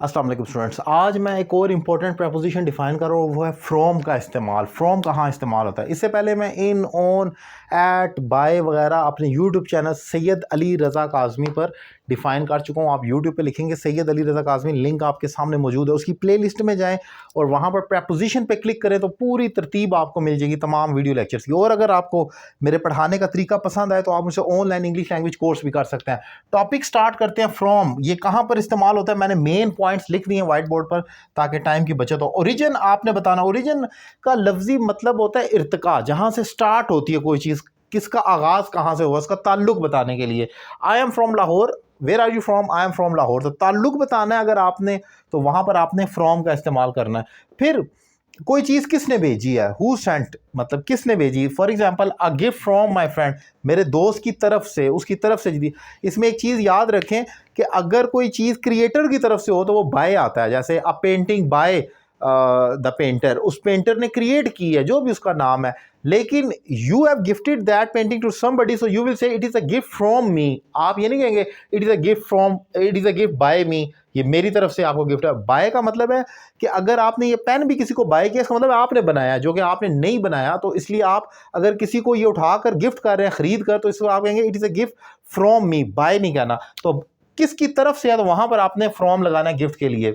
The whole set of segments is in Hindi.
अस्सलाम वालेकुम स्टूडेंट्स। आज मैं एक और इम्पोर्टेंट प्रपोजिशन डिफाइन कर रहा हूँ, वो है फ्रॉम का इस्तेमाल। फ्रॉम कहाँ इस्तेमाल होता है? इससे पहले मैं इन, ऑन, एट, बाय वगैरह अपने यूट्यूब चैनल सैयद अली रज़ा काज़मी पर डिफ़ाइन कर चुका हूँ। आप यूट्यूब पे लिखेंगे सैयद अली रज़ा काज़मी, लिंक आपके सामने मौजूद है। उसकी प्लेलिस्ट में जाएँ और वहाँ पर प्रपोजिशन पे क्लिक करें तो पूरी तरतीब आपको मिल जाएगी तमाम वीडियो लेक्चर्स की। और अगर आपको मेरे पढ़ाने का तरीका पसंद आए तो आप मुझसे ऑनलाइन इंग्लिश लैंग्वेज कोर्स भी कर सकते हैं। टॉपिक स्टार्ट करते हैं। फ्रॉम ये कहाँ पर इस्तेमाल होता है? मैंने मेन पॉइंट्स लिख दिए व्हाइट बोर्ड पर ताकि टाइम की बचत हो। ओरिजिन आपने बताना। ओरिजिन का लफ्जी मतलब होता है इर्तिका, जहां से स्टार्ट होती है कोई चीज, किसका आगाज कहां से हुआ, उसका ताल्लुक बताने के लिए। I am from Lahore, where are you from? I am from Lahore. तो ताल्लुक बताना है अगर आपने, तो वहां पर आपने फ्रॉम का इस्तेमाल करना है। फिर कोई चीज़ किसने भेजी है, हु सेंट, मतलब किसने भेजी। For example a gift from my friend, मेरे दोस्त की तरफ से, उसकी तरफ से दी। इसमें एक चीज़ याद रखें कि अगर कोई चीज़ क्रिएटर की तरफ से हो तो वो बाय आता है। जैसे a painting by the painter, उस पेंटर ने क्रिएट की है, जो भी उसका नाम है। लेकिन you have gifted that painting to somebody, so you will say it is a gift from me. आप ये नहीं कहेंगे it is a gift from, it is a gift by me, ये मेरी तरफ से आपको गिफ्ट है। बाय का मतलब है कि अगर आपने ये पेन भी किसी को बाय किया, इसका मतलब आपने बनाया, जो कि आपने नहीं बनाया। तो इसलिए आप अगर किसी को ये उठाकर गिफ्ट कर रहे हैं, खरीद कर, तो इसको आप कहेंगे it is a gift from me, by नहीं कहना। तो किसकी तरफ से है तो वहां पर आपने फ्रॉम लगाना है गिफ्ट के लिए।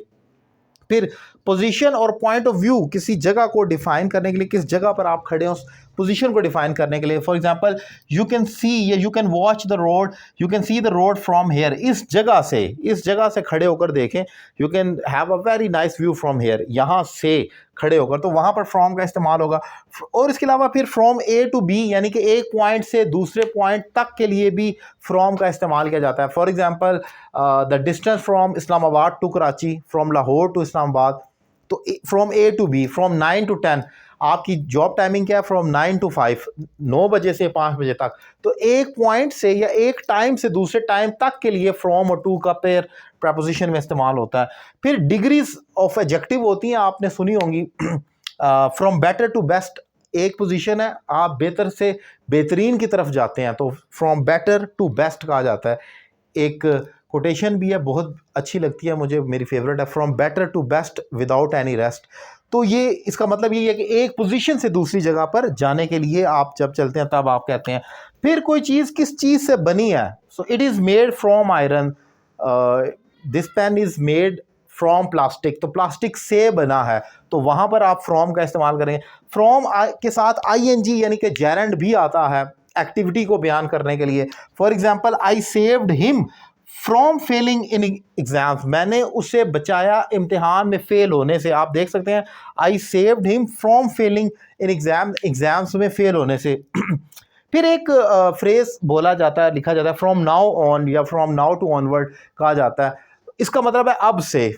फिर पोजीशन और पॉइंट ऑफ व्यू, किसी जगह को डिफाइन करने के लिए, किस जगह पर आप खड़े हो उस पोजीशन को डिफाइन करने के लिए। For example you can see या you can watch the road, you can see the road from here. इस जगह से खड़े होकर देखें। You can have a very nice view from here, यहाँ से खड़े होकर, तो वहां पर फ्रॉम का इस्तेमाल होगा। और इसके अलावा फिर फ्रॉम ए टू बी, यानी कि एक पॉइंट से दूसरे पॉइंट तक के लिए भी फ्रॉम का इस्तेमाल किया जाता है। For example the distance from Islamabad to Karachi, from Lahore to Islamabad. तो from A to B, from 9 to 10, आपकी जॉब टाइमिंग क्या है? फ्रॉम 9 to 5, 9 बजे से 5 बजे तक। तो एक पॉइंट से या एक टाइम से दूसरे टाइम तक के लिए फ्रॉम और टू का पेयर प्रपोजिशन में इस्तेमाल होता है। फिर डिग्रीज ऑफ एडजेक्टिव होती हैं, आपने सुनी होंगी। फ्रॉम बेटर टू बेस्ट एक पोजीशन है, आप बेहतर से बेहतरीन की तरफ जाते हैं, तो फ्रॉम बेटर टू बेस्ट कहा जाता है। एक कोटेशन भी है, बहुत अच्छी लगती है मुझे, मेरी फेवरेट है, from better to best without any rest. तो ये इसका मतलब ये है कि एक पोजीशन से दूसरी जगह पर जाने के लिए आप जब चलते हैं तब आप कहते हैं। फिर कोई चीज़ किस चीज़ से बनी है, so it is made from iron, this pen is made from plastic, तो प्लास्टिक से बना है, तो वहाँ पर आप फ्रॉम का इस्तेमाल करेंगे। फ्रॉम के साथ ING यानी कि जेरेंड भी आता है एक्टिविटी को बयान करने के लिए। For example I saved him from Fehling in exams, मैंने उसे बचाया इम्तिहान में फेल होने से। आप देख सकते हैं I saved him from Fehling in exams में फेल होने से। फिर एक फ्रेज बोला जाता है, लिखा जाता है, फ्रॉम नाउ ऑन या फ्रॉम नाउ टू ऑनवर्ड कहा जाता है। इसका मतलब है अब से,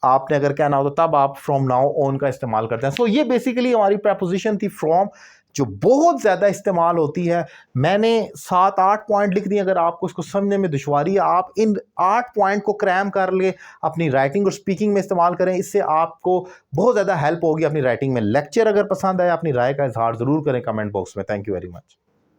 आपने अगर कहना हो तो तब आप फ्रॉम नाउ ऑन का इस्तेमाल करते हैं। सो ये बेसिकली हमारी प्रपोजिशन थी फ्रॉम, जो बहुत ज़्यादा इस्तेमाल होती है। मैंने 7-8 पॉइंट लिख दिए, अगर आपको इसको समझने में दुश्वारी है, आप इन 8 पॉइंट को क्रैम कर ले, अपनी राइटिंग और स्पीकिंग में इस्तेमाल करें। इससे आपको बहुत ज़्यादा हेल्प होगी अपनी राइटिंग में। लेक्चर अगर पसंद आए, अपनी राय का इजहार ज़रूर करें कमेंट बॉक्स में। Thank you very much.